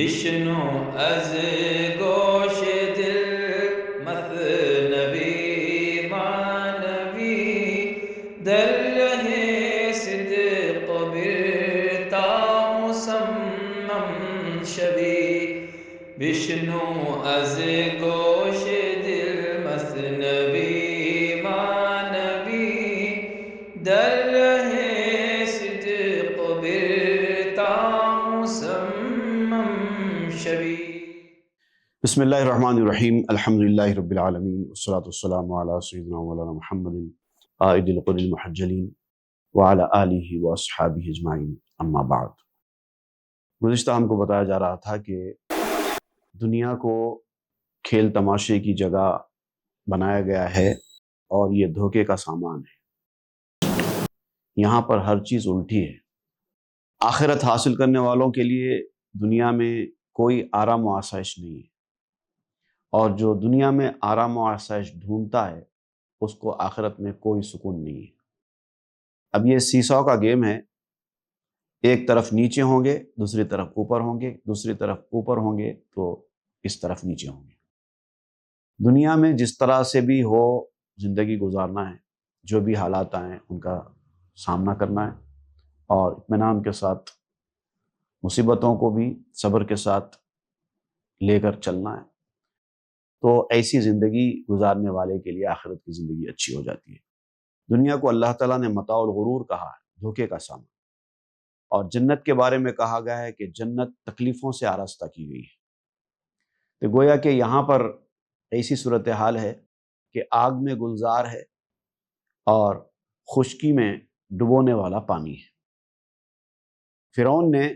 بشنو از گوش دل مثنوی معنوی در ره صدق برتا مصمم شوی. بشنو از گوش دل مثنوی معنوی در ره صدق برتا مصمم شوی. بسم اللہ الرحمن الرحیم، الحمدللہ رب العالمین، والصلاة والسلام علی سیدنا مولانا محمد قائد الغر المحجلین وعلی آلہ واصحابہ اجمعین، اما بعد۔ گزشتہ ہم کو بتایا جا رہا تھا کہ دنیا کو کھیل تماشے کی جگہ بنایا گیا ہے اور یہ دھوکے کا سامان ہے۔ یہاں پر ہر چیز الٹی ہے۔ آخرت حاصل کرنے والوں کے لیے دنیا میں کوئی آرام و آسائش نہیں ہے، اور جو دنیا میں آرام و آسائش ڈھونڈتا ہے اس کو آخرت میں کوئی سکون نہیں ہے۔ اب یہ سیسو کا گیم ہے، ایک طرف نیچے ہوں گے، دوسری طرف اوپر ہوں گے، دوسری طرف اوپر ہوں گے تو اس طرف نیچے ہوں گے۔ دنیا میں جس طرح سے بھی ہو زندگی گزارنا ہے، جو بھی حالات آئیں ان کا سامنا کرنا ہے اور اطمینان کے ساتھ مصیبتوں کو بھی صبر کے ساتھ لے کر چلنا ہے، تو ایسی زندگی گزارنے والے کے لیے آخرت کی زندگی اچھی ہو جاتی ہے۔ دنیا کو اللہ تعالیٰ نے متاع الغرور کہا ہے، دھوکے کا سامان، اور جنت کے بارے میں کہا گیا ہے کہ جنت تکلیفوں سے آراستہ کی گئی ہے۔ تو گویا کہ یہاں پر ایسی صورتحال ہے کہ آگ میں گلزار ہے اور خشکی میں ڈبونے والا پانی ہے۔ فرعون نے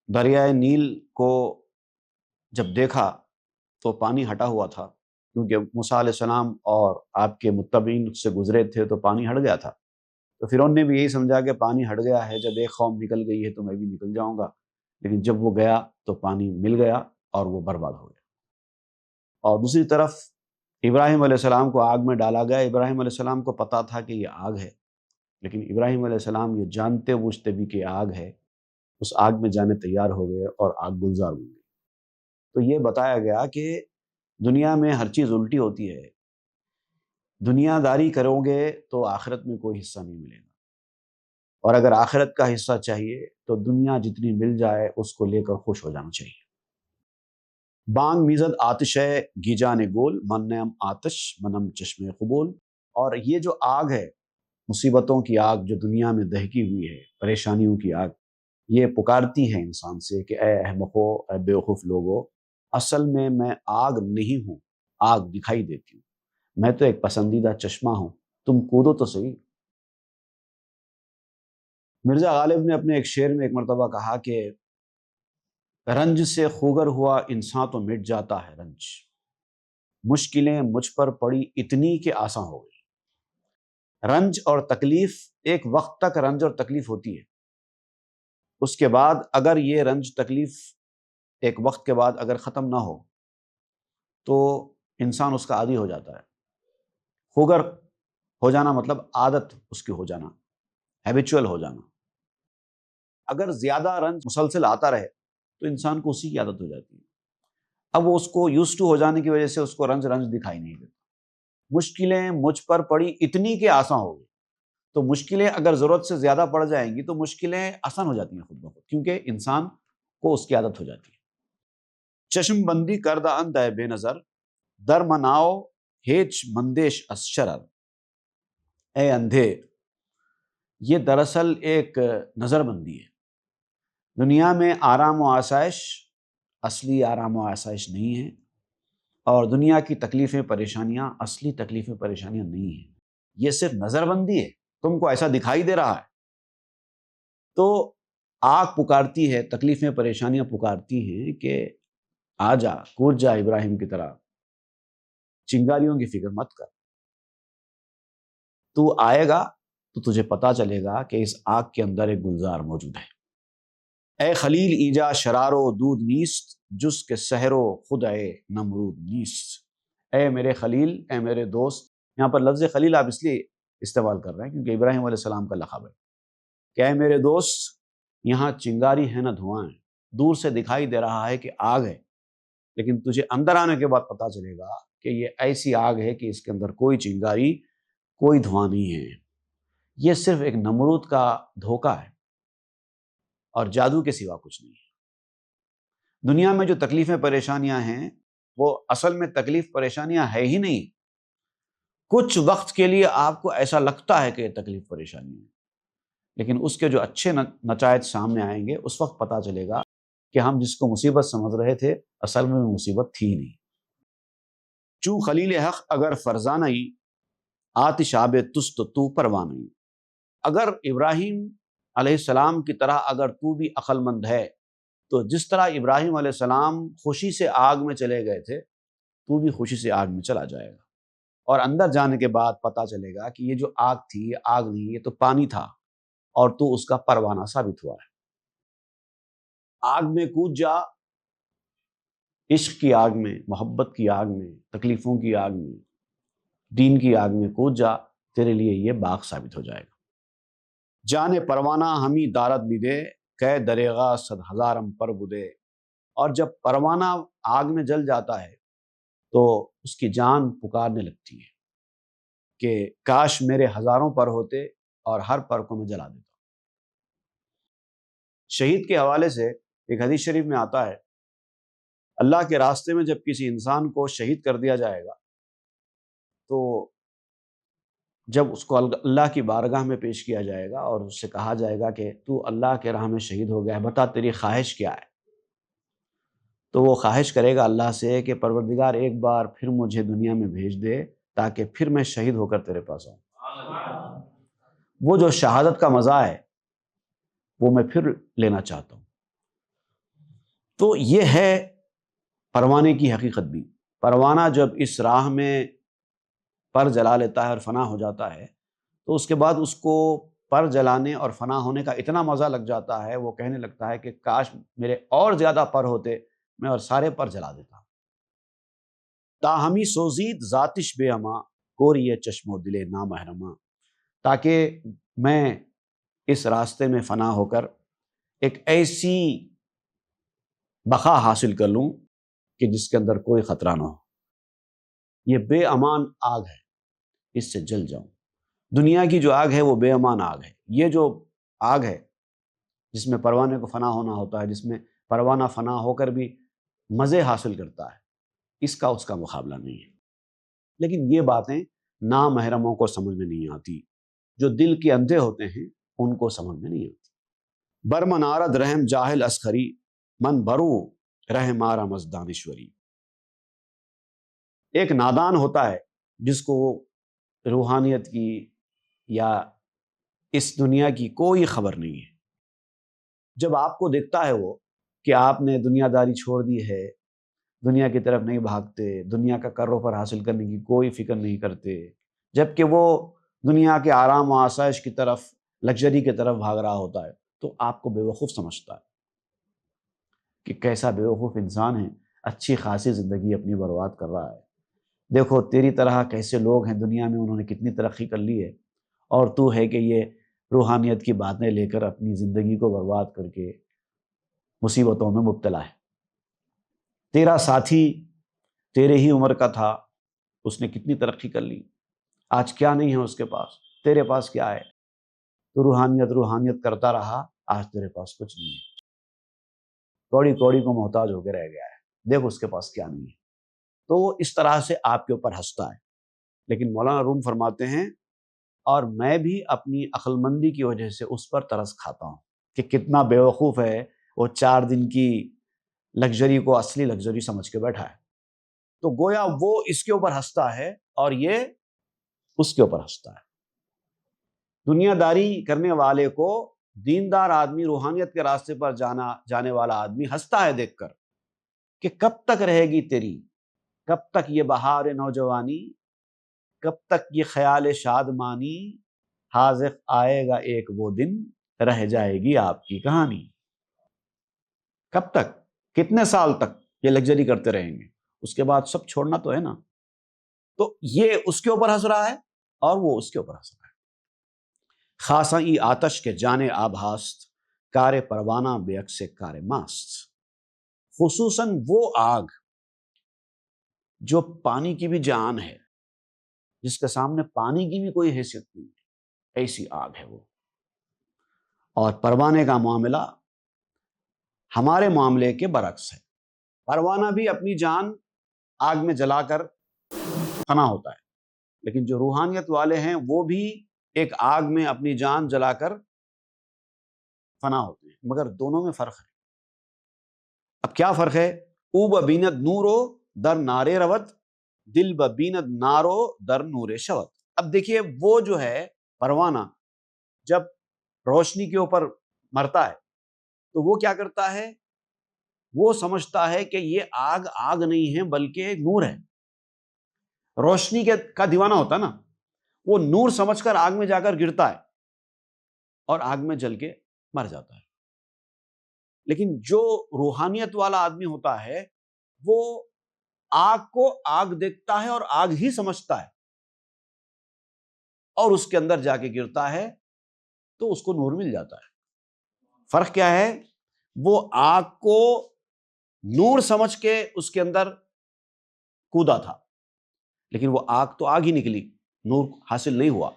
دریائے نیل کو جب دیکھا تو پانی ہٹا ہوا تھا، کیونکہ موسیٰ علیہ السلام اور آپ کے متبعین اس سے گزرے تھے تو پانی ہٹ گیا تھا۔ تو فرعون نے بھی یہی سمجھا کہ پانی ہٹ گیا ہے، جب ایک قوم نکل گئی ہے تو میں بھی نکل جاؤں گا، لیکن جب وہ گیا تو پانی مل گیا اور وہ برباد ہو گیا۔ اور دوسری طرف ابراہیم علیہ السلام کو آگ میں ڈالا گیا۔ ابراہیم علیہ السلام کو پتہ تھا کہ یہ آگ ہے، لیکن ابراہیم علیہ السلام یہ جانتے بوجھتے بھی کہ آگ ہے، اس آگ میں جانے تیار ہو گئے اور آگ گلزار بن گئی۔ تو یہ بتایا گیا کہ دنیا میں ہر چیز الٹی ہوتی ہے۔ دنیا داری کرو گے تو آخرت میں کوئی حصہ نہیں ملے گا، اور اگر آخرت کا حصہ چاہیے تو دنیا جتنی مل جائے اس کو لے کر خوش ہو جانا چاہیے۔ بانگ میزد آتش ہے گیجان گول، منم آتش منم چشم قبول۔ اور یہ جو آگ ہے، مصیبتوں کی آگ جو دنیا میں دہکی ہوئی ہے، پریشانیوں کی آگ، یہ پکارتی ہے انسان سے کہ اے احمقو، اے بیوقوف لوگو، اصل میں آگ نہیں ہوں، آگ دکھائی دیتی ہوں، میں تو ایک پسندیدہ چشمہ ہوں، تم کودو تو صحیح۔ مرزا غالب نے اپنے ایک شعر میں ایک مرتبہ کہا کہ رنج سے خوگر ہوا انسان تو مٹ جاتا ہے رنج، مشکلیں مجھ پر پڑی اتنی کہ آساں ہو گئی۔ رنج اور تکلیف، ایک وقت تک رنج اور تکلیف ہوتی ہے، اس کے بعد اگر یہ رنج تکلیف ایک وقت کے بعد اگر ختم نہ ہو تو انسان اس کا عادی ہو جاتا ہے۔ خوگر ہو جانا مطلب عادت اس کی ہو جانا، ہیبیچول ہو جانا۔ اگر زیادہ رنج مسلسل آتا رہے تو انسان کو اسی کی عادت ہو جاتی ہے۔ اب وہ اس کو یوز ٹو ہو جانے کی وجہ سے اس کو رنج دکھائی نہیں دیتا۔ مشکلیں مجھ پر پڑی اتنی کہ آسان ہو گئی، تو مشکلیں اگر ضرورت سے زیادہ پڑ جائیں گی تو مشکلیں آسان ہو جاتی ہیں خود بخود، کیونکہ انسان کو اس کی عادت ہو جاتی ہے۔ چشم بندی کردہ اندہ بے نظر، در مناؤ ہیچ مندیش از شرر۔ اے اندھے، یہ دراصل ایک نظر بندی ہے۔ دنیا میں آرام و آسائش اصلی آرام و آسائش نہیں ہے، اور دنیا کی تکلیفیں پریشانیاں اصلی تکلیفیں پریشانیاں نہیں ہیں، یہ صرف نظر بندی ہے، تم کو ایسا دکھائی دے رہا ہے۔ تو آگ پکارتی ہے، تکلیفیں پریشانیاں پکارتی ہیں کہ آ جا، کود جا ابراہیم کی طرح، چنگاریوں کی فکر مت کر، تو آئے گا تو تجھے پتا چلے گا کہ اس آگ کے اندر ایک گلزار موجود ہے۔ اے خلیل ایجا شرارو دود نیست، جس کے سحرو خود اے نمرود نیست۔ اے میرے خلیل، اے میرے دوست، یہاں پر لفظ خلیل آپ اس لیے استعمال کر رہے ہیں کیونکہ ابراہیم علیہ السلام کا لقب ہے کہ اے میرے دوست، یہاں چنگاری ہے نہ دھواں ہے، دور سے دکھائی دے رہا ہے کہ آگ ہے، لیکن تجھے اندر آنے کے بعد پتہ چلے گا کہ یہ ایسی آگ ہے کہ اس کے اندر کوئی چنگاری، کوئی دھواں نہیں ہے۔ یہ صرف ایک نمرود کا دھوکہ ہے اور جادو کے سوا کچھ نہیں ہے۔ دنیا میں جو تکلیفیں پریشانیاں ہیں وہ اصل میں تکلیف پریشانیاں ہے ہی نہیں۔ کچھ وقت کے لیے آپ کو ایسا لگتا ہے کہ یہ تکلیف پریشانی ہے، لیکن اس کے جو اچھے نتائج سامنے آئیں گے اس وقت پتہ چلے گا کہ ہم جس کو مصیبت سمجھ رہے تھے اصل میں مصیبت تھی ہی نہیں۔ چوں خلیل حق اگر فرزانئی، آتش آب تست تو پروانئی۔ اگر ابراہیم علیہ السلام کی طرح اگر تو بھی عقل مند ہے تو جس طرح ابراہیم علیہ السلام خوشی سے آگ میں چلے گئے تھے تو بھی خوشی سے آگ میں چلا جائے گا، اور اندر جانے کے بعد پتہ چلے گا کہ یہ جو آگ تھی یہ آگ نہیں، یہ تو پانی تھا، اور تو اس کا پروانہ ثابت ہوا ہے۔ آگ میں کود جا، عشق کی آگ میں، محبت کی آگ میں، تکلیفوں کی آگ میں، دین کی آگ میں کود جا، تیرے لیے یہ باغ ثابت ہو جائے گا۔ جان پروانہ ہمیں دارت بدے، کہ دریغا صد ہزارم پر بدے۔ اور جب پروانہ آگ میں جل جاتا ہے تو اس کی جان پکارنے لگتی ہے کہ کاش میرے ہزاروں پر ہوتے اور ہر پر کو میں جلا دیتا۔ شہید کے حوالے سے ایک حدیث شریف میں آتا ہے، اللہ کے راستے میں جب کسی انسان کو شہید کر دیا جائے گا تو جب اس کو اللہ کی بارگاہ میں پیش کیا جائے گا اور اس سے کہا جائے گا کہ تو اللہ کے راہ میں شہید ہو گیا ہے، بتا تیری خواہش کیا ہے؟ تو وہ خواہش کرے گا اللہ سے کہ پروردگار ایک بار پھر مجھے دنیا میں بھیج دے تاکہ پھر میں شہید ہو کر تیرے پاس آؤں۔ وہ جو شہادت کا مزہ ہے وہ میں پھر لینا چاہتا ہوں۔ تو یہ ہے پروانے کی حقیقت بھی۔ پروانہ جب اس راہ میں پر جلا لیتا ہے اور فنا ہو جاتا ہے تو اس کے بعد اس کو پر جلانے اور فنا ہونے کا اتنا مزہ لگ جاتا ہے، وہ کہنے لگتا ہے کہ کاش میرے اور زیادہ پر ہوتے، میں اور سارے پر جلا دیتا۔ تاہمی سوزید ذاتش بے اما، کوری چشم و دل نامحرما۔ تاکہ میں اس راستے میں فنا ہو کر ایک ایسی بقا حاصل کر لوں کہ جس کے اندر کوئی خطرہ نہ ہو۔ یہ بے امان آگ ہے، اس سے جل جاؤں۔ دنیا کی جو آگ ہے وہ بے امان آگ ہے۔ یہ جو آگ ہے جس میں پروانے کو فنا ہونا ہوتا ہے، جس میں پروانہ فنا ہو کر بھی مزے حاصل کرتا ہے، اس کا مقابلہ نہیں ہے۔ لیکن یہ باتیں نامحرموں کو سمجھ میں نہیں آتی، جو دل کے اندھے ہوتے ہیں ان کو سمجھ میں نہیں آتی۔ برمن آرد رحم جاہل اسخری، من برو رحم آرا مزدانشوری۔ ایک نادان ہوتا ہے جس کو روحانیت کی یا اس دنیا کی کوئی خبر نہیں ہے۔ جب آپ کو دیکھتا ہے وہ کہ آپ نے دنیا داری چھوڑ دی ہے، دنیا کی طرف نہیں بھاگتے، دنیا کا کر و فر حاصل کرنے کی کوئی فکر نہیں کرتے، جبکہ وہ دنیا کے آرام و آسائش کی طرف، لگژری کی طرف بھاگ رہا ہوتا ہے، تو آپ کو بیوقوف سمجھتا ہے کہ کیسا بیوقوف انسان ہے، اچھی خاصی زندگی اپنی برباد کر رہا ہے۔ دیکھو تیری طرح کیسے لوگ ہیں دنیا میں، انہوں نے کتنی ترقی کر لی ہے، اور تو ہے کہ یہ روحانیت کی باتیں لے کر اپنی زندگی کو برباد کر کے مصیبتوں میں مبتلا ہے۔ تیرا ساتھی تیرے ہی عمر کا تھا، اس نے کتنی ترقی کر لی، آج کیا نہیں ہے اس کے پاس، تیرے پاس کیا ہے؟ تو روحانیت کرتا رہا، آج تیرے پاس کچھ نہیں ہے، کوڑی کوڑی کو محتاج ہو کے رہ گیا ہے، دیکھ اس کے پاس کیا نہیں ہے۔ تو وہ اس طرح سے آپ کے اوپر ہنستا ہے۔ لیکن مولانا روم فرماتے ہیں اور میں بھی اپنی عقل مندی کی وجہ سے اس پر ترس کھاتا ہوں کہ کتنا بیوقوف ہے، وہ 4 دن کی لگژری کو اصلی لگژری سمجھ کے بیٹھا ہے۔ تو گویا وہ اس کے اوپر ہنستا ہے اور یہ اس کے اوپر ہنستا ہے۔ دنیا داری کرنے والے کو دیندار آدمی، روحانیت کے راستے پر جانے والا آدمی ہنستا ہے دیکھ کر کہ کب تک رہے گی تیری، کب تک یہ بہار نوجوانی، کب تک یہ خیال شادمانی، حاضر آئے گا ایک وہ دن، رہ جائے گی آپ کی کہانی۔ کب تک، کتنے سال تک یہ لگژری کرتے رہیں گے؟ اس کے بعد سب چھوڑنا تو ہے نا۔ تو یہ اس کے اوپر ہنس رہا ہے اور وہ اس کے اوپر ہنس رہا ہے۔ خاصاں ای آتش کے جانے آب ہاست، کار پروانہ بے عکس کار ماست، خصوصاً وہ آگ جو پانی کی بھی جان ہے، جس کے سامنے پانی کی بھی کوئی حیثیت نہیں ہے، ایسی آگ ہے وہ۔ اور پروانے کا معاملہ ہمارے معاملے کے برعکس ہے۔ پروانہ بھی اپنی جان آگ میں جلا کر فنا ہوتا ہے، لیکن جو روحانیت والے ہیں وہ بھی ایک آگ میں اپنی جان جلا کر فنا ہوتے ہیں، مگر دونوں میں فرق ہے۔ اب کیا فرق ہے؟ او ببیند نورو در نارے روت، دل ببیند نارو در نور شوت۔ اب دیکھیے وہ جو ہے پروانہ جب روشنی کے اوپر مرتا ہے تو وہ کیا کرتا ہے؟ وہ سمجھتا ہے کہ یہ آگ آگ نہیں ہے بلکہ ایک نور ہے۔ روشنی کا دیوانہ ہوتا ہے نا، وہ نور سمجھ کر آگ میں جا کر گرتا ہے اور آگ میں جل کے مر جاتا ہے۔ لیکن جو روحانیت والا آدمی ہوتا ہے وہ آگ کو آگ دیکھتا ہے اور آگ ہی سمجھتا ہے، اور اس کے اندر جا کے گرتا ہے تو اس کو نور مل جاتا ہے۔ فرق کیا ہے؟ وہ آگ کو نور سمجھ کے اس کے اندر کودا تھا، لیکن وہ آگ تو آگ ہی نکلی، نور حاصل نہیں ہوا۔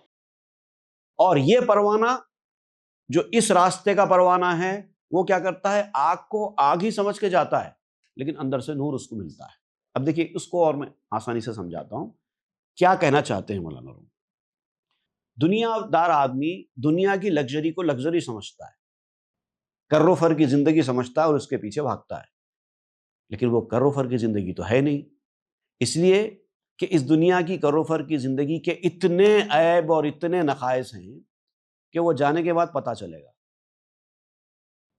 اور یہ پروانہ جو اس راستے کا پروانہ ہے وہ کیا کرتا ہے؟ آگ کو آگ ہی سمجھ کے جاتا ہے، لیکن اندر سے نور اس کو ملتا ہے۔ اب دیکھیے اس کو اور میں آسانی سے سمجھاتا ہوں، کیا کہنا چاہتے ہیں مولانا روم۔ دنیا دار آدمی دنیا کی لگژری کو لگژری سمجھتا ہے، کر و فر کی زندگی سمجھتا ہے اور اس کے پیچھے بھاگتا ہے، لیکن وہ کر و فر کی زندگی تو ہے نہیں، اس لیے کہ اس دنیا کی کر و فر کی زندگی کے اتنے عیب اور اتنے نقائص ہیں کہ وہ جانے کے بعد پتہ چلے گا۔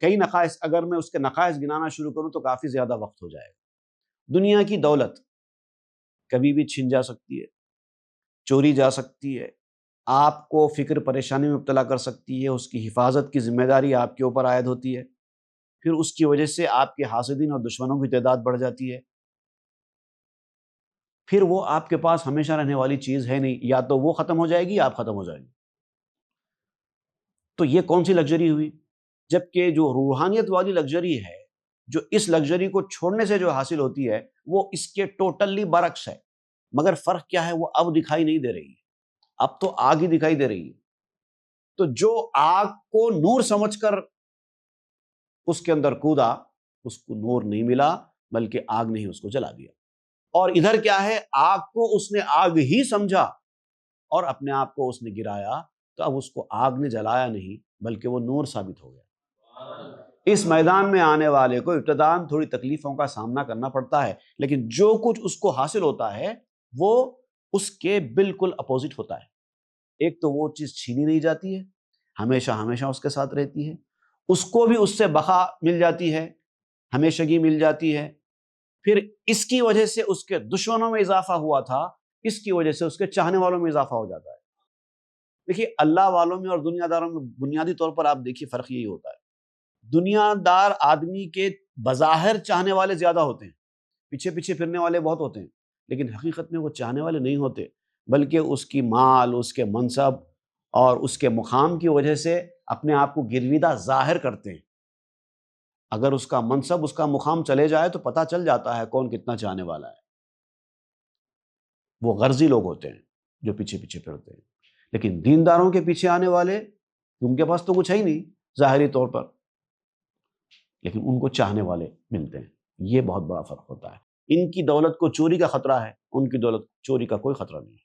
کئی نقائص، اگر میں اس کے نقائص گنانا شروع کروں تو کافی زیادہ وقت ہو جائے گا۔ دنیا کی دولت کبھی بھی چھن جا سکتی ہے، چوری جا سکتی ہے، آپ کو فکر پریشانی میں مبتلا کر سکتی ہے، اس کی حفاظت کی ذمہ داری آپ کے اوپر عائد ہوتی ہے، پھر اس کی وجہ سے آپ کے حاسدین اور دشمنوں کی تعداد بڑھ جاتی ہے، پھر وہ آپ کے پاس ہمیشہ رہنے والی چیز ہے نہیں، یا تو وہ ختم ہو جائے گی یا آپ ختم ہو جائیں گے۔ تو یہ کون سی لگژری ہوئی؟ جبکہ جو روحانیت والی لگژری ہے، جو اس لگژری کو چھوڑنے سے جو حاصل ہوتی ہے وہ اس کے ٹوٹلی برعکس ہے، مگر فرق کیا ہے؟ وہ اب دکھائی نہیں دے رہی ہے، اب تو آگ ہی دکھائی دے رہی ہے۔ تو جو آگ کو نور سمجھ کر اس کے اندر کودا، اس کو نور نہیں ملا بلکہ آگ نے ہی اس کو جلا دیا۔ اور ادھر کیا ہے؟ آگ کو اس نے آگ ہی سمجھا اور اپنے آپ کو اس نے گرایا، تو اب اس کو آگ نے جلایا نہیں بلکہ وہ نور ثابت ہو گیا۔ اس میدان میں آنے والے کو ابتداً تھوڑی تکلیفوں کا سامنا کرنا پڑتا ہے، لیکن جو کچھ اس کو حاصل ہوتا ہے وہ اس کے بالکل اپوزٹ ہوتا ہے۔ ایک تو وہ چیز چھینی نہیں جاتی ہے، ہمیشہ ہمیشہ اس کے ساتھ رہتی ہے، اس کو بھی اس سے بقا مل جاتی ہے، ہمیشگی مل جاتی ہے، پھر اس کی وجہ سے اس کے دشمنوں میں اضافہ ہوا تھا، اس کی وجہ سے اس کے چاہنے والوں میں اضافہ ہو جاتا ہے۔ دیکھیے اللہ والوں میں اور دنیا داروں میں بنیادی طور پر آپ دیکھیے فرق یہی ہوتا ہے۔ دنیا دار آدمی کے بظاہر چاہنے والے زیادہ ہوتے ہیں، پیچھے پیچھے پھرنے والے بہت ہوتے ہیں، لیکن حقیقت میں وہ چاہنے والے نہیں ہوتے، بلکہ اس کی مال، اس کے منصب اور اس کے مقام کی وجہ سے اپنے آپ کو گرویدہ ظاہر کرتے ہیں۔ اگر اس کا منصب، اس کا مقام چلے جائے تو پتہ چل جاتا ہے کون کتنا چاہنے والا ہے۔ وہ غرضی لوگ ہوتے ہیں جو پیچھے پیچھے پھرتے ہیں، لیکن دینداروں کے پیچھے آنے والے، ان کے پاس تو کچھ ہے ہی نہیں ظاہری طور پر، لیکن ان کو چاہنے والے ملتے ہیں۔ یہ بہت بڑا فرق ہوتا ہے۔ ان کی دولت کو چوری کا خطرہ ہے، ان کی دولت چوری کا کوئی خطرہ نہیں ہے۔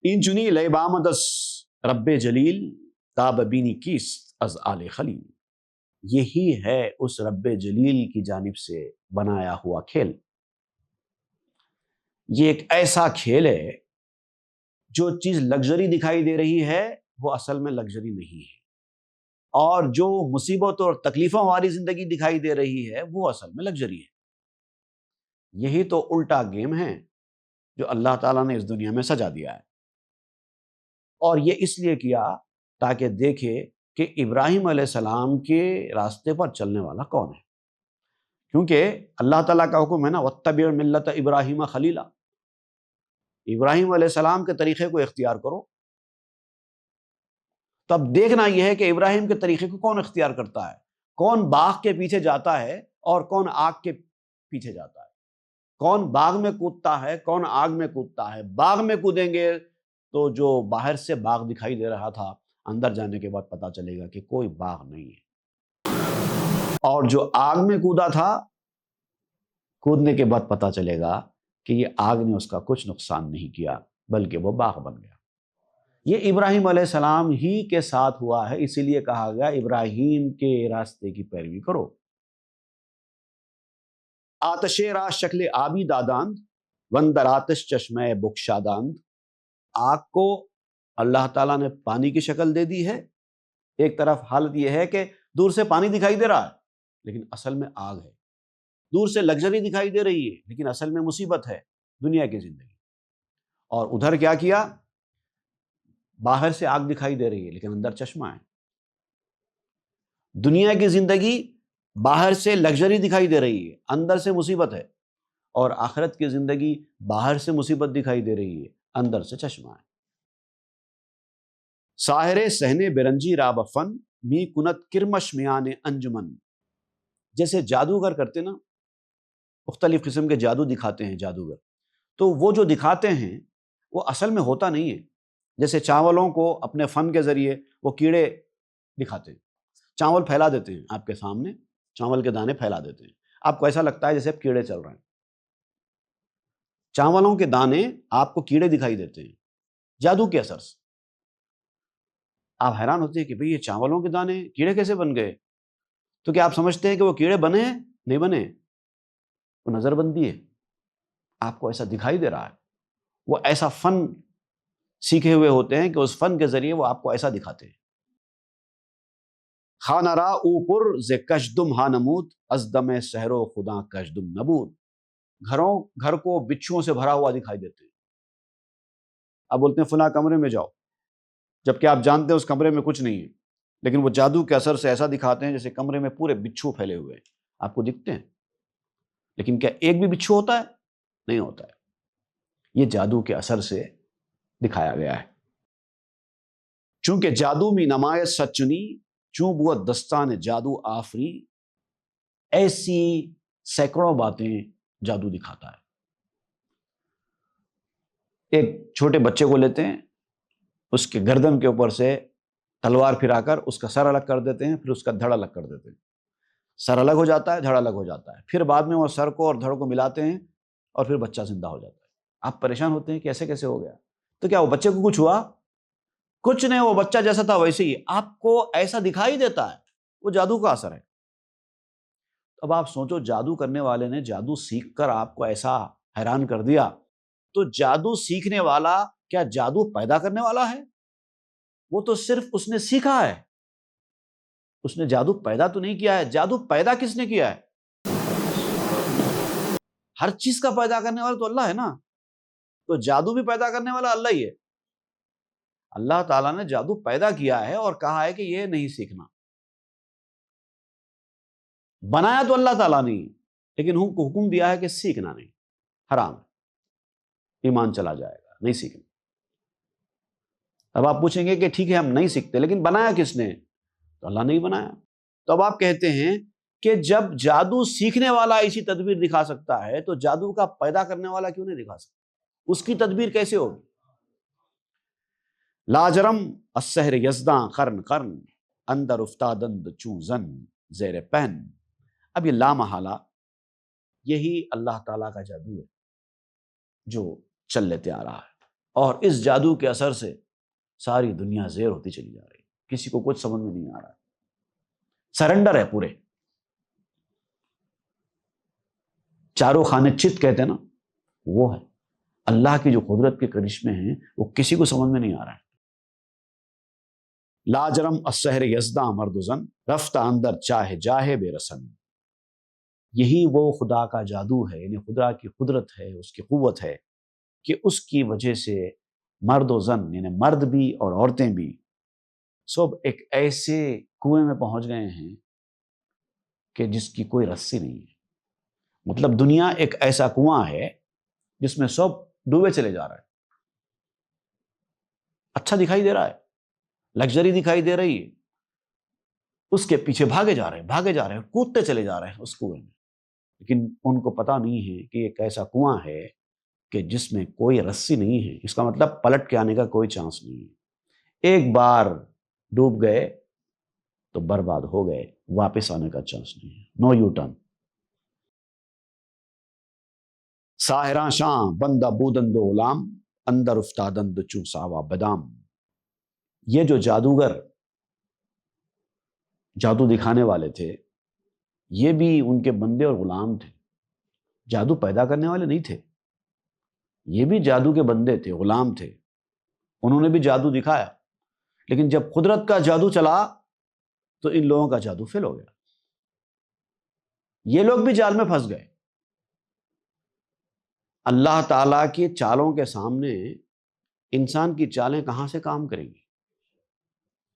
این چنی لیبامدس رب جلیل تاب بینی کیست از آل خلیل۔ یہی ہے اس رب جلیل کی جانب سے بنایا ہوا کھیل۔ یہ ایک ایسا کھیل ہے، جو چیز لگژری دکھائی دے رہی ہے وہ اصل میں لگژری نہیں ہے، اور جو مصیبت اور تکلیفوں والی زندگی دکھائی دے رہی ہے وہ اصل میں لگژری ہے۔ یہی تو الٹا گیم ہے جو اللہ تعالیٰ نے اس دنیا میں سجا دیا ہے، اور یہ اس لیے کیا تاکہ دیکھے کہ ابراہیم علیہ السلام کے راستے پر چلنے والا کون ہے، کیونکہ اللہ تعالیٰ کا حکم ہے نا، وَاتَّبِعْ مِلَّةَ إِبْرَاهِيمَ خَلِيلًا، ابراہیم علیہ السلام کے طریقے کو اختیار کرو۔ تو اب دیکھنا یہ ہے کہ ابراہیم کے طریقے کو کون اختیار کرتا ہے، کون باغ کے پیچھے جاتا ہے اور کون آگ کے پیچھے جاتا ہے، کون باغ میں کودتا ہے کون آگ میں کودتا ہے۔ باغ میں کودیں گے تو جو باہر سے باغ دکھائی دے رہا تھا، اندر جانے کے بعد پتا چلے گا کہ کوئی باغ نہیں ہے، اور جو آگ میں کودا تھا، کودنے کے بعد پتا چلے گا کہ یہ آگ نے اس کا کچھ نقصان نہیں کیا بلکہ وہ باغ بن گیا۔ یہ ابراہیم علیہ السلام ہی کے ساتھ ہوا ہے، اسی لیے کہا گیا ابراہیم کے راستے کی پیروی کرو۔ آتش را شکل آبی داداند وندر آتش چشمہ بخشاداند۔ آگ کو اللہ تعالیٰ نے پانی کی شکل دے دی ہے۔ ایک طرف حالت یہ ہے کہ دور سے پانی دکھائی دے رہا ہے لیکن اصل میں آگ ہے، دور سے لگژری دکھائی دے رہی ہے لیکن اصل میں مصیبت ہے، دنیا کی زندگی۔ اور ادھر کیا کیا، باہر سے آگ دکھائی دے رہی ہے لیکن اندر چشمہ ہے۔ دنیا کی زندگی باہر سے لگژری دکھائی دے رہی ہے، اندر سے مصیبت ہے، اور آخرت کی زندگی باہر سے مصیبت دکھائی دے رہی ہے، اندر سے چشمہ ہے۔ ساحر سہنے برنجی راب فن می کنت کرمش میان انجمن۔ جیسے جادوگر کرتے نا، مختلف قسم کے جادو دکھاتے ہیں جادوگر، تو وہ جو دکھاتے ہیں وہ اصل میں ہوتا نہیں ہے۔ جیسے چاولوں کو اپنے فن کے ذریعے وہ کیڑے دکھاتے ہیں، چاول پھیلا دیتے ہیں آپ کے سامنے، چاول کے دانے پھیلا دیتے ہیں، آپ کو ایسا لگتا ہے جیسے اب کیڑے چل رہے ہیں۔ چاولوں کے دانے آپ کو کیڑے دکھائی دیتے ہیں جادو کے اثر سے۔ آپ حیران ہوتے ہیں کہ بھئی یہ چاولوں کے دانے کیڑے کیسے بن گئے؟ تو کیا آپ سمجھتے ہیں کہ وہ کیڑے بنے ہیں؟ نہیں بنے، وہ نظر بندی ہے، آپ کو ایسا دکھائی دے رہا ہے۔ وہ ایسا فن سیکھے ہوئے ہوتے ہیں کہ اس فن کے ذریعے وہ آپ کو ایسا دکھاتے ہیں۔ خانہ را اوپر ز کشدم ہا نمود از دم سحرو خدا کشدم نبود۔ گھر کو بچھوؤں سے بھرا ہوا دکھائی دیتے ہیں۔ اب بولتے ہیں فلاں کمرے میں جاؤ، جبکہ آپ جانتے ہیں اس کمرے میں کچھ نہیں ہے، لیکن وہ جادو کے اثر سے ایسا دکھاتے ہیں جیسے کمرے میں پورے بچھو پھیلے ہوئے ہیں، آپ کو دکھتے ہیں، لیکن کیا ایک بھی بچھو ہوتا ہے؟ نہیں ہوتا ہے۔ یہ جادو کے اثر سے دکھایا گیا ہے۔ چونکہ جادو میں نمایت سچنی چوں بوت دستان جادو آفری، ایسی سینکڑوں باتیں جادو دکھاتا ہے۔ ایک چھوٹے بچے کو لیتے ہیں، اس کے گردن کے اوپر سے تلوار پھرا کر اس کا سر الگ کر دیتے ہیں، پھر اس کا دھڑ الگ کر دیتے ہیں، سر الگ ہو جاتا ہے، دھڑ الگ ہو جاتا ہے، پھر بعد میں وہ سر کو اور دھڑ کو ملاتے ہیں اور پھر بچہ زندہ ہو جاتا ہے۔ آپ پریشان ہوتے ہیں کہ ایسے کیسے ہو گیا؟ تو کیا وہ بچے کو کچھ ہوا؟ کچھ نہیں، وہ بچہ جیسا تھا ویسے ہی آپ کو ایسا دکھائی دیتا ہے، وہ جادو کا اثر ہے۔ اب آپ سوچو، جادو کرنے والے نے جادو سیکھ کر آپ کو ایسا حیران کر دیا، تو جادو سیکھنے والا کیا جادو پیدا کرنے والا ہے؟ وہ تو صرف اس نے سیکھا ہے، اس نے جادو پیدا تو نہیں کیا ہے۔ جادو پیدا کس نے کیا ہے؟ ہر چیز کا پیدا کرنے والا تو اللہ ہے نا، تو جادو بھی پیدا کرنے والا اللہ ہی ہے۔ اللہ تعالیٰ نے جادو پیدا کیا ہے اور کہا ہے کہ یہ نہیں سیکھنا۔ بنایا تو اللہ تعالیٰ نہیں، لیکن حکم دیا ہے کہ سیکھنا نہیں، حرام ہے، ایمان چلا جائے گا، نہیں سیکھنا۔ اب آپ پوچھیں گے کہ ٹھیک ہے ہم نہیں سیکھتے، لیکن بنایا کس نے؟ تو اللہ نہیں بنایا۔ تو اب آپ کہتے ہیں کہ جب جادو سیکھنے والا ایسی تدبیر دکھا سکتا ہے تو جادو کا پیدا کرنے والا کیوں نہیں دکھا سکتا؟ اس کی تدبیر کیسے ہوگی؟ لاجرم السحر یزداں قرن قرن اندر افتادند چوں زن زیر پہن۔ اب یہ لامحالہ یہی اللہ تعالیٰ کا جادو ہے جو چل لیتے آ رہا ہے، اور اس جادو کے اثر سے ساری دنیا زیر ہوتی چلی جا رہی ہے، کسی کو کچھ سمجھ میں نہیں آ رہا ہے، سرنڈر ہے پورے۔ چاروں خانے چت کہتے ہیں نا، وہ ہے اللہ کی جو قدرت کے کرشمے ہیں، وہ کسی کو سمجھ میں نہیں آ رہا ہے۔ لاجرم السحر یزداں مرد و زن رفتہ اندر چاہے جاہے بے رسن۔ یہی وہ خدا کا جادو ہے، یعنی خدا کی قدرت ہے، اس کی قوت ہے کہ اس کی وجہ سے مرد و زن، یعنی مرد بھی اور عورتیں بھی، سب ایک ایسے کنویں میں پہنچ گئے ہیں کہ جس کی کوئی رسی نہیں ہے۔ مطلب دنیا ایک ایسا کنواں ہے جس میں سب ڈوبے چلے جا رہے ہیں۔ اچھا دکھائی دے رہا ہے لگژری دکھائی دے رہی ہے، اس کے پیچھے بھاگے جا رہے ہیں، کودتے چلے جا رہے ہیں اس کنویں میں، لیکن ان کو پتہ نہیں ہے کہ ایک ایسا کنواں ہے کہ جس میں کوئی رسی نہیں ہے، اس کا مطلب پلٹ کے آنے کا کوئی چانس نہیں ہے۔ ایک بار ڈوب گئے تو برباد ہو گئے، واپس آنے کا چانس نہیں ہے، نو یو ٹرن۔ ساحراں شاں بندہ بودند غلام، اندر افتادند چوں ساوا بدام۔ یہ جو جادوگر جادو دکھانے والے تھے، یہ بھی ان کے بندے اور غلام تھے، جادو پیدا کرنے والے نہیں تھے، یہ بھی جادو کے بندے تھے، غلام تھے، انہوں نے بھی جادو دکھایا، لیکن جب قدرت کا جادو چلا تو ان لوگوں کا جادو فیل ہو گیا، یہ لوگ بھی جال میں پھنس گئے۔ اللہ تعالیٰ کی چالوں کے سامنے انسان کی چالیں کہاں سے کام کریں گی؟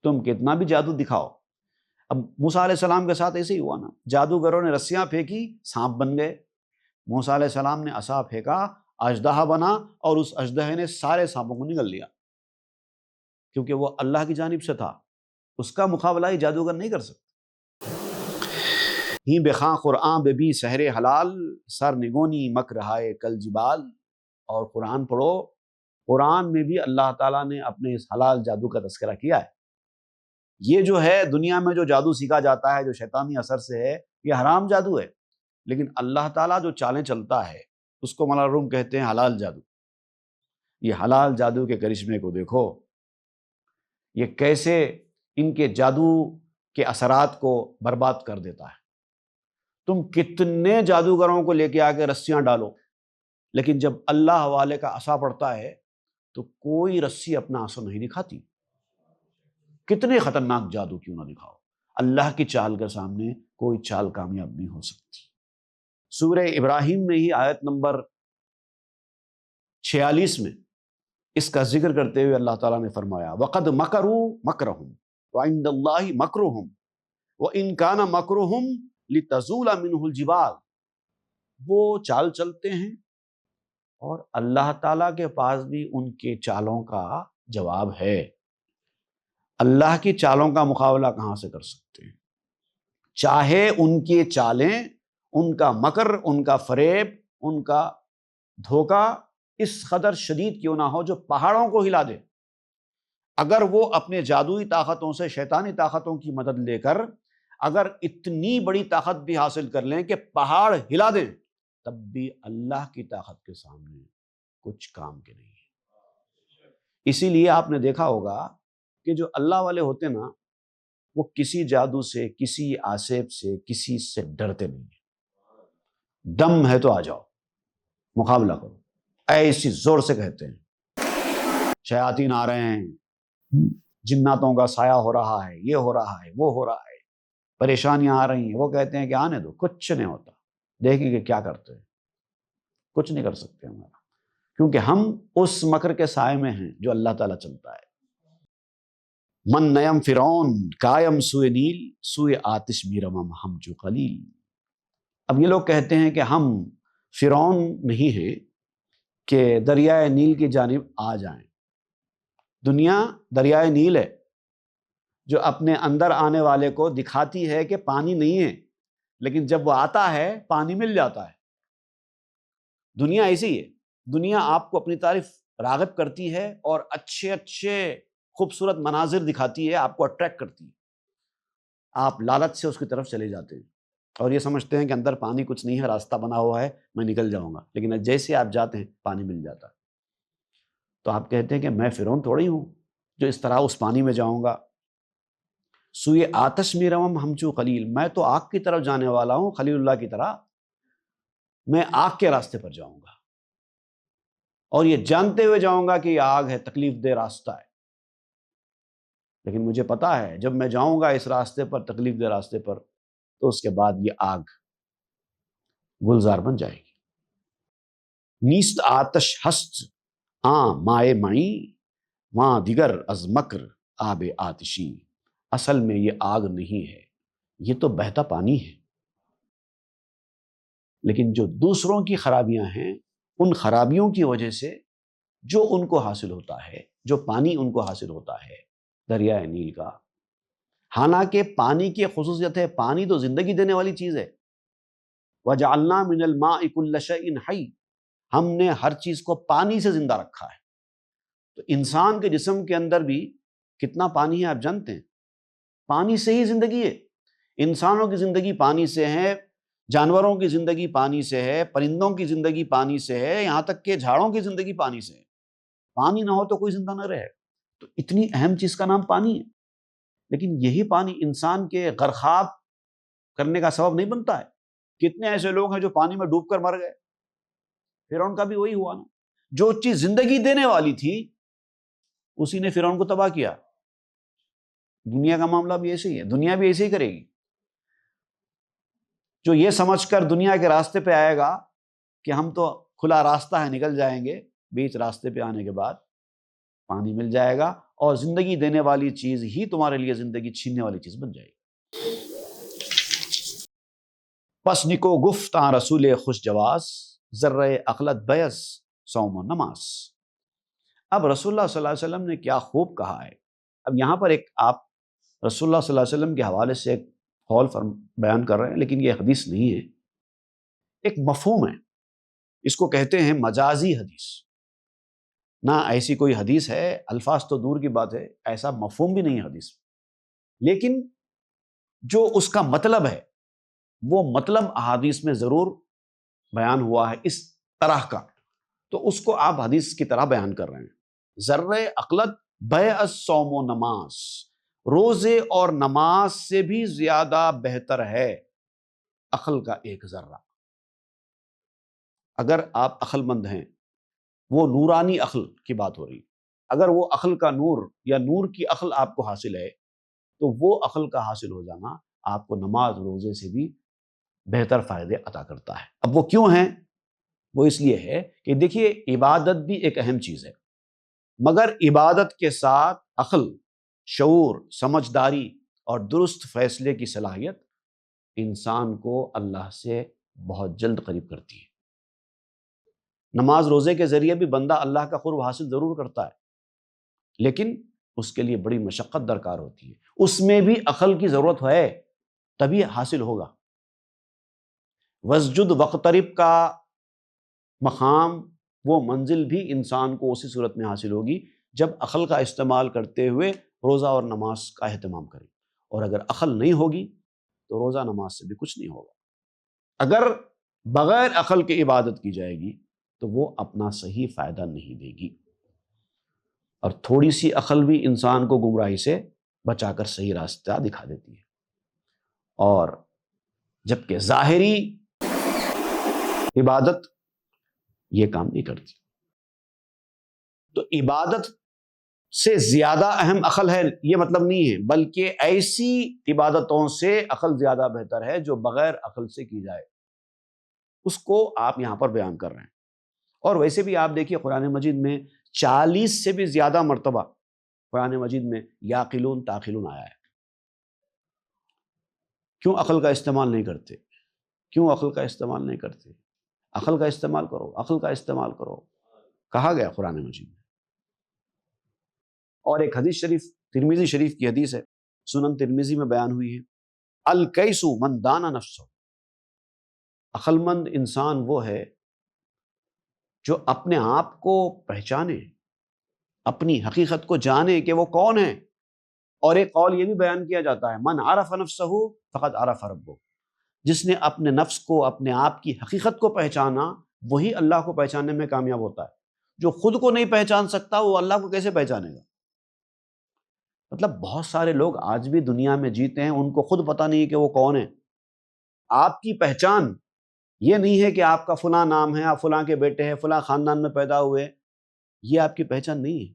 تم کتنا بھی جادو دکھاؤ۔ اب موسیٰ علیہ السلام کے ساتھ ایسے ہی ہوا نا، جادوگروں نے رسیاں پھینکی، سانپ بن گئے، موسیٰ علیہ السلام نے عصا پھینکا، اژدہا بنا، اور اس اژدہے نے سارے سانپوں کو نگل لیا، کیونکہ وہ اللہ کی جانب سے تھا، اس کا مقابلہ ہی جادوگر نہیں کر سکتا۔ ہی بخاں قرآن بے بھی سحر حلال، سر نگونی مک رہائے کل جبال۔ اور قرآن پڑھو، قرآن میں بھی اللہ تعالیٰ نے اپنے اس حلال جادو کا تذکرہ کیا ہے۔ یہ جو ہے دنیا میں جو جادو سیکھا جاتا ہے، جو شیطانی اثر سے ہے، یہ حرام جادو ہے، لیکن اللہ تعالیٰ جو چالیں چلتا ہے اس کو مولانا روم کہتے ہیں حلال جادو۔ یہ حلال جادو کے کرشمے کو دیکھو، یہ کیسے ان کے جادو کے اثرات کو برباد کر دیتا ہے۔ تم کتنے جادوگروں کو لے کے آ کے رسیاں ڈالو، لیکن جب اللہ والے کا عصا پڑتا ہے تو کوئی رسی اپنا اثر نہیں دکھاتی۔ کتنے خطرناک جادو کیوں نہ دکھاؤ، اللہ کی چال کے سامنے کوئی چال کامیاب نہیں ہو سکتی۔ سورہ ابراہیم میں ہی آیت نمبر 46 میں اس کا ذکر کرتے ہوئے اللہ تعالیٰ نے فرمایا وَقَدْ مَكَرُوا مَكْرَهُمْ وَعِنْدَ اللَّهِ مَكْرُهُمْ وَإِنْ كَانَ مَكْرُهُمْ لِتَزُولَ مِنْهُ الْجِبَالُ۔ وہ چال چلتے ہیں اور اللہ تعالیٰ کے پاس بھی ان کے چالوں کا جواب ہے۔ اللہ کی چالوں کا مقابلہ کہاں سے کر سکتے ہیں؟ چاہے ان کی چالیں، ان کا مکر، ان کا فریب، ان کا دھوکہ اس قدر شدید کیوں نہ ہو جو پہاڑوں کو ہلا دے، اگر وہ اپنے جادوئی طاقتوں سے، شیطانی طاقتوں کی مدد لے کر اگر اتنی بڑی طاقت بھی حاصل کر لیں کہ پہاڑ ہلا دیں، تب بھی اللہ کی طاقت کے سامنے کچھ کام کے نہیں ہے۔ اسی لیے آپ نے دیکھا ہوگا کہ جو اللہ والے ہوتے نا، وہ کسی جادو سے، کسی آسیب سے، کسی سے ڈرتے نہیں ہیں۔ دم ہے تو آ جاؤ، مقابلہ کرو، ایسی زور سے کہتے ہیں۔ شیاطین آ رہے ہیں، جناتوں کا سایہ ہو رہا ہے، یہ ہو رہا ہے، وہ ہو رہا ہے، پریشانیاں آ رہی ہیں، وہ کہتے ہیں کہ آنے دو، کچھ نہیں ہوتا، دیکھیں کہ کیا کرتے ہیں، کچھ نہیں کر سکتے ہمارا، کیونکہ ہم اس مکر کے سائے میں ہیں جو اللہ تعالیٰ چلتا ہے۔ من نیم فرعون قائم سوئے نیل، سوئے آتش میرمم ہم جو قلیل۔ اب یہ لوگ کہتے ہیں کہ ہم فرعون نہیں ہیں کہ دریائے نیل کی جانب آ جائیں۔ دنیا دریائے نیل ہے جو اپنے اندر آنے والے کو دکھاتی ہے کہ پانی نہیں ہے، لیکن جب وہ آتا ہے پانی مل جاتا ہے۔ دنیا ایسی ہے، دنیا آپ کو اپنی طرف راغب کرتی ہے اور اچھے اچھے خوبصورت مناظر دکھاتی ہے، آپ کو اٹریکٹ کرتی ہے، آپ لالچ سے اس کی طرف چلے جاتے ہیں اور یہ سمجھتے ہیں کہ اندر پانی کچھ نہیں ہے، راستہ بنا ہوا ہے، میں نکل جاؤں گا، لیکن جیسے آپ جاتے ہیں پانی مل جاتا ہے۔ تو آپ کہتے ہیں کہ میں فرعون تھوڑی ہوں جو اس طرح اس پانی میں جاؤں گا۔ سوئے آتش میں روم ہمچو خلیل، میں تو آگ کی طرف جانے والا ہوں، خلیل اللہ کی طرح میں آگ کے راستے پر جاؤں گا، اور یہ جانتے ہوئے جاؤں گا کہ یہ آگ ہے، تکلیف دہ راستہ ہے، لیکن مجھے پتا ہے جب میں جاؤں گا اس راستے پر، تکلیف دہ راستے پر، تو اس کے بعد یہ آگ گلزار بن جائے گی۔ نیست آتش ہست مائے معی، ماں دیگر از مکر آب آتشی۔ اصل میں یہ آگ نہیں ہے، یہ تو بہتا پانی ہے، لیکن جو دوسروں کی خرابیاں ہیں، ان خرابیوں کی وجہ سے جو ان کو حاصل ہوتا ہے، جو پانی ان کو حاصل ہوتا ہے، دریائے نیل کا۔ حالانکہ پانی کی خصوصیت ہے، پانی تو زندگی دینے والی چیز ہے۔ وَجَعَلْنَا مِنَ الْمَاءِ كُلَّ شَيْءٍ حَيٍّ، ہم نے ہر چیز کو پانی سے زندہ رکھا ہے۔ تو انسان کے جسم کے اندر بھی کتنا پانی ہے آپ جانتے ہیں؟ پانی سے ہی زندگی ہے۔ انسانوں کی زندگی پانی سے ہے، جانوروں کی زندگی پانی سے ہے، پرندوں کی زندگی پانی سے ہے، یہاں تک کہ جھاڑوں کی زندگی پانی سے ہے۔ پانی نہ ہو تو کوئی زندہ نہ رہے۔ تو اتنی اہم چیز کا نام پانی ہے، لیکن یہی پانی انسان کے غرقاب کرنے کا سبب نہیں بنتا ہے۔ کتنے ایسے لوگ ہیں جو پانی میں ڈوب کر مر گئے؟ فرعون کا بھی وہی ہوا نا، جو چیز زندگی دینے والی تھی اسی نے فرعون کو تباہ کیا۔ دنیا کا معاملہ بھی ایسے ہی ہے، دنیا بھی ایسے ہی کرے گی۔ جو یہ سمجھ کر دنیا کے راستے پہ آئے گا کہ ہم تو کھلا راستہ ہے نکل جائیں گے، بیچ راستے پہ آنے کے بعد پانی مل جائے گا اور زندگی دینے والی چیز ہی تمہارے لیے زندگی چھیننے والی چیز بن جائے گی۔ پس نکو گفتاں رسول خوش جواز، ذرہ عقلت بیس صوم و نماز۔ اب رسول اللہ صلی اللہ علیہ وسلم نے کیا خوب کہا ہے۔ اب یہاں پر ایک آپ رسول اللہ صلی اللہ علیہ وسلم کے حوالے سے ایک قول بیان کر رہے ہیں، لیکن یہ حدیث نہیں ہے، ایک مفہوم ہے، اس کو کہتے ہیں مجازی حدیث۔ نہ ایسی کوئی حدیث ہے، الفاظ تو دور کی بات ہے، ایسا مفہوم بھی نہیں ہے حدیث، لیکن جو اس کا مطلب ہے وہ مطلب احادیث میں ضرور بیان ہوا ہے اس طرح کا، تو اس کو آپ حدیث کی طرح بیان کر رہے ہیں۔ ذرہ عقلت بیعص صوم و نماز، روزے اور نماز سے بھی زیادہ بہتر ہے عقل کا ایک ذرہ۔ اگر آپ عقل مند ہیں، وہ نورانی عقل کی بات ہو رہی ہے، اگر وہ عقل کا نور یا نور کی عقل آپ کو حاصل ہے تو وہ عقل کا حاصل ہو جانا آپ کو نماز روزے سے بھی بہتر فائدے عطا کرتا ہے۔ اب وہ کیوں ہیں؟ وہ اس لیے ہے کہ دیکھیے عبادت بھی ایک اہم چیز ہے، مگر عبادت کے ساتھ عقل، شعور، سمجھداری اور درست فیصلے کی صلاحیت انسان کو اللہ سے بہت جلد قریب کرتی ہے۔ نماز روزے کے ذریعے بھی بندہ اللہ کا قرب حاصل ضرور کرتا ہے، لیکن اس کے لیے بڑی مشقت درکار ہوتی ہے، اس میں بھی عقل کی ضرورت ہے تبھی حاصل ہوگا۔ وسجد وقترب کا مقام، وہ منزل بھی انسان کو اسی صورت میں حاصل ہوگی جب عقل کا استعمال کرتے ہوئے روزہ اور نماز کا اہتمام کرے، اور اگر عقل نہیں ہوگی تو روزہ نماز سے بھی کچھ نہیں ہوگا۔ اگر بغیر عقل کے عبادت کی جائے گی تو وہ اپنا صحیح فائدہ نہیں دے گی، اور تھوڑی سی عقل بھی انسان کو گمراہی سے بچا کر صحیح راستہ دکھا دیتی ہے، اور جبکہ ظاہری عبادت یہ کام نہیں کرتی۔ تو عبادت سے زیادہ اہم عقل ہے یہ مطلب نہیں ہے، بلکہ ایسی عبادتوں سے عقل زیادہ بہتر ہے جو بغیر عقل سے کی جائے، اس کو آپ یہاں پر بیان کر رہے ہیں۔ اور ویسے بھی آپ دیکھیے قرآن مجید میں 40 سے بھی زیادہ مرتبہ قرآن مجید میں یاقلون تاقلون آیا ہے۔ کیوں عقل کا استعمال نہیں کرتے؟ کیوں عقل کا استعمال نہیں کرتے؟ عقل کا استعمال کرو، عقل کا استعمال کرو، کہا گیا قرآن مجید میں۔ اور ایک حدیث شریف ترمذی شریف کی حدیث ہے، سنن ترمذی میں بیان ہوئی ہے، الکیس من دان نفسہ، عقل مند انسان وہ ہے جو اپنے آپ کو پہچانے، اپنی حقیقت کو جانے کہ وہ کون ہے۔ اور ایک قول یہ بھی بیان کیا جاتا ہے، من عرف نفسہ فقد عرف ربہ، جس نے اپنے نفس کو، اپنے آپ کی حقیقت کو پہچانا وہی اللہ کو پہچاننے میں کامیاب ہوتا ہے۔ جو خود کو نہیں پہچان سکتا وہ اللہ کو کیسے پہچانے گا؟ مطلب بہت سارے لوگ آج بھی دنیا میں جیتے ہیں، ان کو خود پتہ نہیں کہ وہ کون ہے۔ آپ کی پہچان یہ نہیں ہے کہ آپ کا فلاں نام ہے، آپ فلاں کے بیٹے ہیں، فلاں خاندان میں پیدا ہوئے، یہ آپ کی پہچان نہیں ہے۔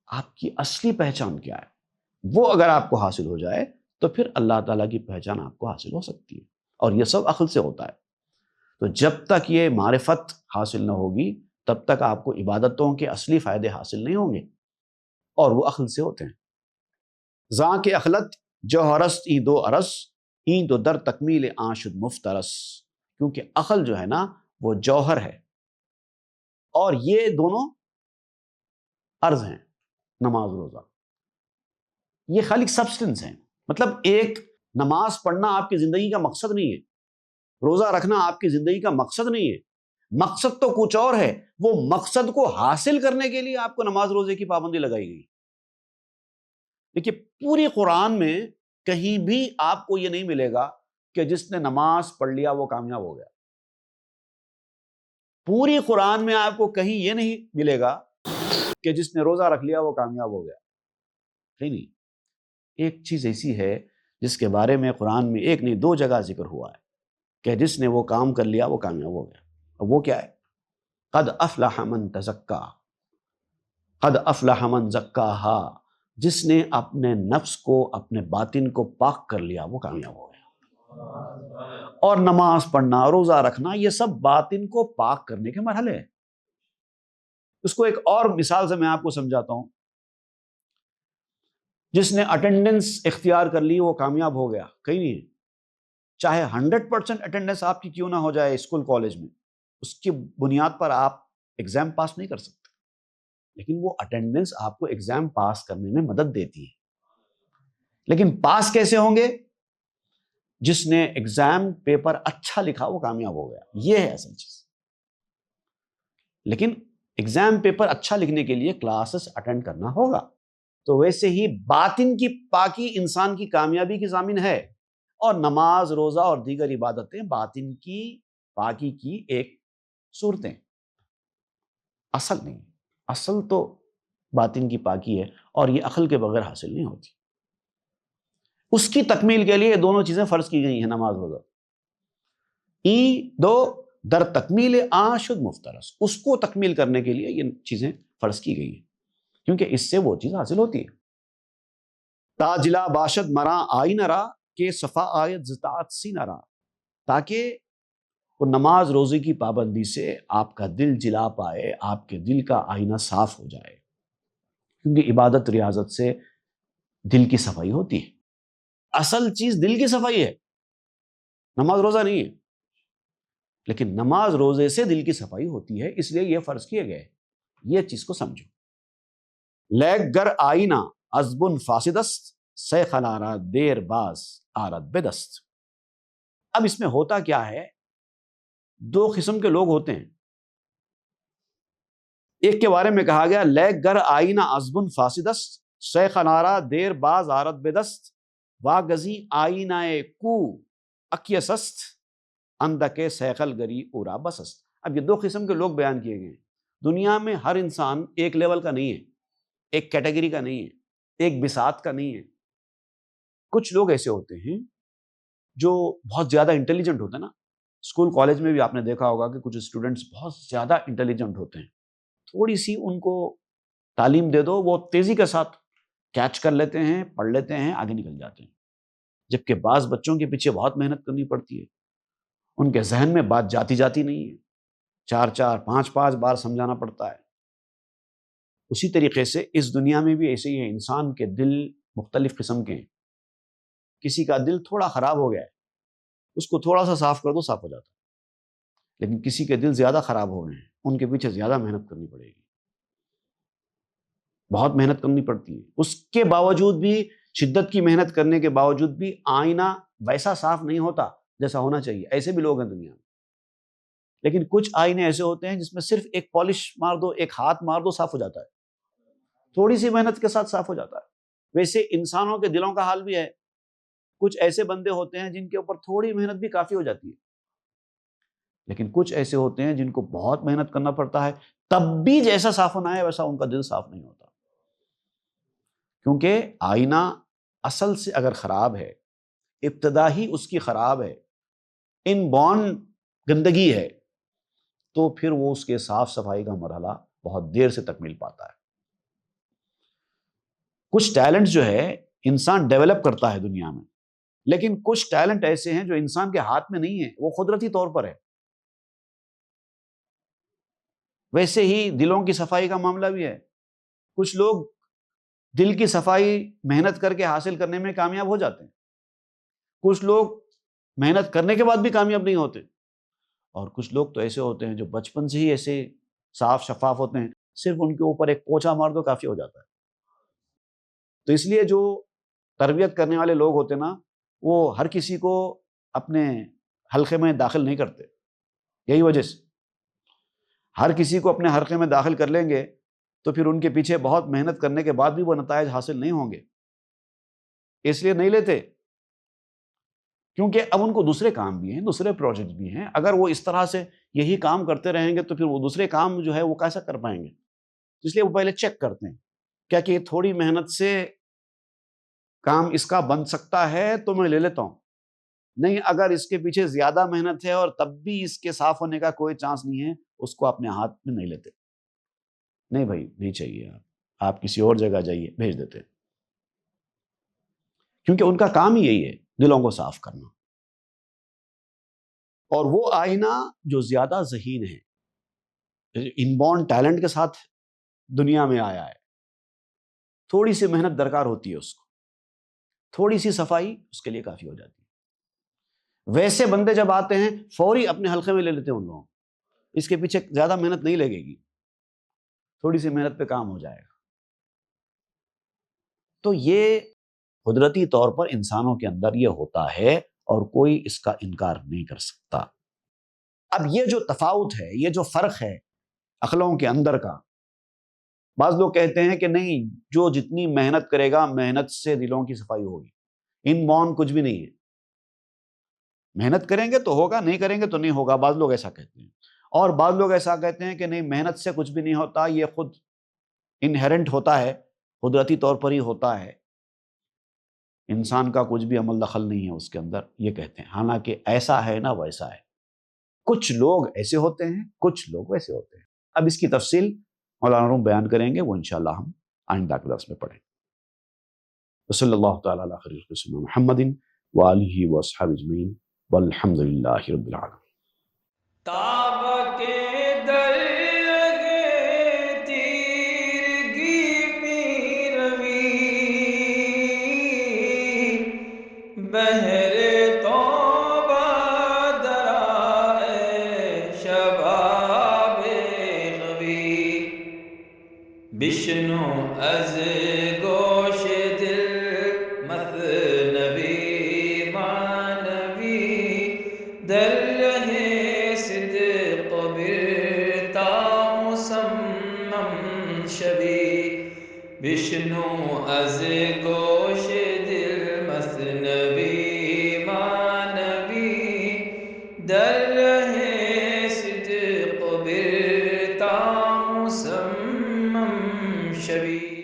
آپ کی اصلی پہچان کیا ہے؟ وہ اگر آپ کو حاصل ہو جائے تو پھر اللہ تعالیٰ کی پہچان آپ کو حاصل ہو سکتی ہے، اور یہ سب عقل سے ہوتا ہے۔ تو جب تک یہ معرفت حاصل نہ ہوگی تب تک آپ کو عبادتوں کے اصلی فائدے حاصل نہیں ہوں گے، اور وہ عقل سے ہوتے ہیں۔ زاں کے عقلت جوہرست ای دو عرس، این دو در تکمیل آن شد مفترس، کیونکہ عقل جو ہے نا وہ جوہر ہے، اور یہ دونوں عرض ہیں، نماز روزہ یہ خالی سبسٹنس ہے. مطلب ایک نماز پڑھنا آپ کی زندگی کا مقصد نہیں ہے، روزہ رکھنا آپ کی زندگی کا مقصد نہیں ہے. مقصد تو کچھ اور ہے. وہ مقصد کو حاصل کرنے کے لیے آپ کو نماز روزے کی پابندی لگائی گئی. دیکھیے پوری قرآن میں کہیں بھی آپ کو یہ نہیں ملے گا کہ جس نے نماز پڑھ لیا وہ کامیاب ہو گیا. پوری قرآن میں آپ کو کہیں یہ نہیں ملے گا کہ جس نے روزہ رکھ لیا وہ کامیاب ہو گیا. نہیں. ایک چیز ایسی ہے جس کے بارے میں قرآن میں ایک نہیں دو جگہ ذکر ہوا ہے کہ جس نے وہ کام کر لیا وہ کامیاب ہو گیا. اور وہ کیا ہے؟ قد افلح من تزکا، قد افلح من زکاہا، جس نے اپنے نفس کو اپنے باطن کو پاک کر لیا وہ کامیاب ہو گیا. اور نماز پڑھنا روزہ رکھنا یہ سب باطن کو پاک کرنے کے مرحلے ہیں. اس کو ایک اور مثال سے میں آپ کو سمجھاتا ہوں. جس نے اٹینڈنس اختیار کر لی وہ کامیاب ہو گیا. کہیں نہیں، چاہے 100% اٹینڈنس آپ کی کیوں نہ ہو جائے اسکول کالج میں، اس کی بنیاد پر آپ ایگزام پاس نہیں کر سکتے، لیکن وہ اٹینڈنس آپ کو ایگزام پاس کرنے میں مدد دیتی ہے. لیکن پاس کیسے ہوں گے؟ جس نے ایگزام پیپر اچھا لکھا وہ کامیاب ہو گیا. یہ ہے اصل چیز. لیکن ایگزام پیپر اچھا لکھنے کے لیے کلاسز اٹینڈ کرنا ہوگا. تو ویسے ہی باطن کی پاکی انسان کی کامیابی کی ضامن ہے، اور نماز روزہ اور دیگر عبادتیں باطن کی پاکی کی ایک صورتیں. اصل نہیں. اصل تو باطن کی پاکی ہے، اور یہ عقل کے بغیر حاصل نہیں ہوتی. اس کی تکمیل کے لیے دونوں چیزیں فرض کی گئی ہیں، نماز روزہ. ای دو در تکمیل آ شد مفترس، اس کو تکمیل کرنے کے لیے یہ چیزیں فرض کی گئی ہیں، کیونکہ اس سے وہ چیز حاصل ہوتی ہے. تاجلا باشد مرا آئی نرا کہ صفا آیت زطاعت سی نرا، تاکہ وہ نماز روزے کی پابندی سے آپ کا دل جلا پائے، آپ کے دل کا آئینہ صاف ہو جائے. کیونکہ عبادت ریاضت سے دل کی صفائی ہوتی ہے. اصل چیز دل کی صفائی ہے، نماز روزہ نہیں ہے. لیکن نماز روزے سے دل کی صفائی ہوتی ہے، اس لیے یہ فرض کیے گئے. یہ چیز کو سمجھو. لیک گر آئینہ عزبن فاسدست، سے خلارا دیر باز آرت بدست. اب اس میں ہوتا کیا ہے؟ دو قسم کے لوگ ہوتے ہیں. ایک کے بارے میں کہا گیا لیک گر آئینہ عزبن فاسدست، سے خلارا دیر باز آرت بدست، واگزی آئینہ کو اکیسست، اندکے سیخل گری اورا بسست. اب یہ دو قسم کے لوگ بیان کیے گئے ہیں. دنیا میں ہر انسان ایک لیول کا نہیں ہے، ایک کیٹیگری کا نہیں ہے، ایک بساط کا نہیں ہے. کچھ لوگ ایسے ہوتے ہیں جو بہت زیادہ انٹیلیجنٹ ہوتے ہیں نا. اسکول کالج میں بھی آپ نے دیکھا ہوگا کہ کچھ اسٹوڈنٹس بہت زیادہ انٹیلیجنٹ ہوتے ہیں. تھوڑی سی ان کو تعلیم دے دو، وہ تیزی کے ساتھ کیچ کر لیتے ہیں، پڑھ لیتے ہیں، آگے نکل جاتے ہیں. جبکہ بعض بچوں کے پیچھے بہت محنت کرنی پڑتی ہے. ان کے ذہن میں بات جاتی نہیں ہے، 4 5 بار سمجھانا پڑتا ہے. اسی طریقے سے اس دنیا میں بھی ایسے ہی ہے. انسان کے دل مختلف قسم کے ہیں. کسی کا دل تھوڑا خراب ہو گیا ہے، اس کو تھوڑا سا صاف کر دو صاف ہو جاتا ہے. لیکن کسی کے دل زیادہ خراب ہو گئے ہیں، ان کے پیچھے زیادہ محنت کرنی پڑے گی، بہت محنت کرنی پڑتی ہے. اس کے باوجود بھی، شدت کی محنت کرنے کے باوجود بھی آئینہ ویسا صاف نہیں ہوتا جیسا ہونا چاہیے. ایسے بھی لوگ ہیں دنیا میں. لیکن کچھ آئینے ایسے ہوتے ہیں جس میں صرف ایک پالش مار دو، ایک ہاتھ مار دو، صاف ہو جاتا ہے، تھوڑی سی محنت کے ساتھ صاف ہو جاتا ہے. ویسے انسانوں کے دلوں کا حال بھی ہے. کچھ ایسے بندے ہوتے ہیں جن کے اوپر تھوڑی محنت بھی کافی ہو جاتی ہے، لیکن کچھ ایسے ہوتے ہیں جن کو بہت محنت کرنا پڑتا ہے، تب بھی جیسا صاف ہونا ہے ویسا ان کا دل صاف نہیں ہوتا. کیونکہ آئینہ اصل سے اگر خراب ہے، ابتدا ہی اس کی خراب ہے، ان بورن گندگی ہے، تو پھر وہ اس کے صاف صفائی کا مرحلہ بہت دیر سے تکمیل پاتا ہے. کچھ ٹیلنٹ جو ہے انسان ڈیولپ کرتا ہے دنیا میں، لیکن کچھ ٹیلنٹ ایسے ہیں جو انسان کے ہاتھ میں نہیں ہے، وہ قدرتی طور پر ہے. ویسے ہی دلوں کی صفائی کا معاملہ بھی ہے. کچھ لوگ دل کی صفائی محنت کر کے حاصل کرنے میں کامیاب ہو جاتے ہیں، کچھ لوگ محنت کرنے کے بعد بھی کامیاب نہیں ہوتے، اور کچھ لوگ تو ایسے ہوتے ہیں جو بچپن سے ہی ایسے صاف شفاف ہوتے ہیں، صرف ان کے اوپر ایک پوچھا مار دو کافی ہو جاتا ہے. تو اس لیے جو تربیت کرنے والے لوگ ہوتے نا وہ ہر کسی کو اپنے حلقے میں داخل نہیں کرتے، یہی وجہ سے ہر کسی کو اپنے حلقے میں داخل کر لیں گے تو پھر ان کے پیچھے بہت محنت کرنے کے بعد بھی وہ نتائج حاصل نہیں ہوں گے، اس لیے نہیں لیتے، کیونکہ اب ان کو دوسرے کام بھی ہیں، دوسرے پروجیکٹ بھی ہیں۔ اگر وہ اس طرح سے یہی کام کرتے رہیں گے تو پھر وہ دوسرے کام جو ہے وہ کیسا کر پائیں گے؟ اس لیے وہ پہلے چیک کرتے ہیں کیا کہ تھوڑی محنت سے کام اس کا بن سکتا ہے تو میں لے لیتا ہوں، نہیں اگر اس کے پیچھے زیادہ محنت ہے اور تب بھی اس کے صاف ہونے کا کوئی چانس نہیں ہے، اس کو اپنے ہاتھ میں نہیں لیتے، نہیں بھائی نہیں چاہیے، آپ کسی اور جگہ جائیے، بھیج دیتے، کیونکہ ان کا کام ہی یہی ہے دلوں کو صاف کرنا۔ اور وہ آئینہ جو زیادہ ذہین ہے، انبورن ٹیلنٹ کے ساتھ دنیا میں آیا ہے، تھوڑی سی محنت درکار ہوتی ہے، اس کو تھوڑی سی صفائی اس کے لیے کافی ہو جاتی ہے۔ ویسے بندے جب آتے ہیں فوری اپنے حلقے میں لے لیتے ہیں ان لوگوں، اس کے پیچھے زیادہ محنت نہیں لگے گی، تھوڑی سی محنت پہ کام ہو جائے گا۔ تو یہ قدرتی طور پر انسانوں کے اندر یہ ہوتا ہے اور کوئی اس کا انکار نہیں کر سکتا۔ اب یہ جو تفاوت ہے، یہ جو فرق ہے عقلوں کے اندر کا، بعض لوگ کہتے ہیں کہ نہیں جو جتنی محنت کرے گا محنت سے دلوں کی صفائی ہوگی، ان بون کچھ بھی نہیں ہے، محنت کریں گے تو ہوگا، نہیں کریں گے تو نہیں ہوگا، بعض لوگ ایسا کہتے ہیں۔ اور بعض لوگ ایسا کہتے ہیں کہ نہیں محنت سے کچھ بھی نہیں ہوتا، یہ خود انہیرنٹ ہوتا ہے، قدرتی طور پر ہی ہوتا ہے، انسان کا کچھ بھی عمل دخل نہیں ہے اس کے اندر، یہ کہتے ہیں۔ حالانکہ ایسا ہے نہ ویسا ہے، کچھ لوگ ایسے ہوتے ہیں، کچھ لوگ ویسے ہوتے ہیں۔ اب اس کی تفصیل مولانا روم بیان کریں گے، وہ انشاءاللہ ہم آئندہ کے درس میں پڑھیں۔ وصلی اللہ تعالیٰ علی خیر خلق سیدنا محمد وآلہ واصحابہ اجمعین والحمد للہ رب العالمین۔ تاب کے در لگے تیرگی میں روی، بہر توبہ درائے شباب خوی، بشنو از گوش دل مثنوی معنوی، در رہے صدق برتا مصمم شوی، بشنو از گوش دل مثنوی معنوی، در رہے صدق برتا مصمم شوی۔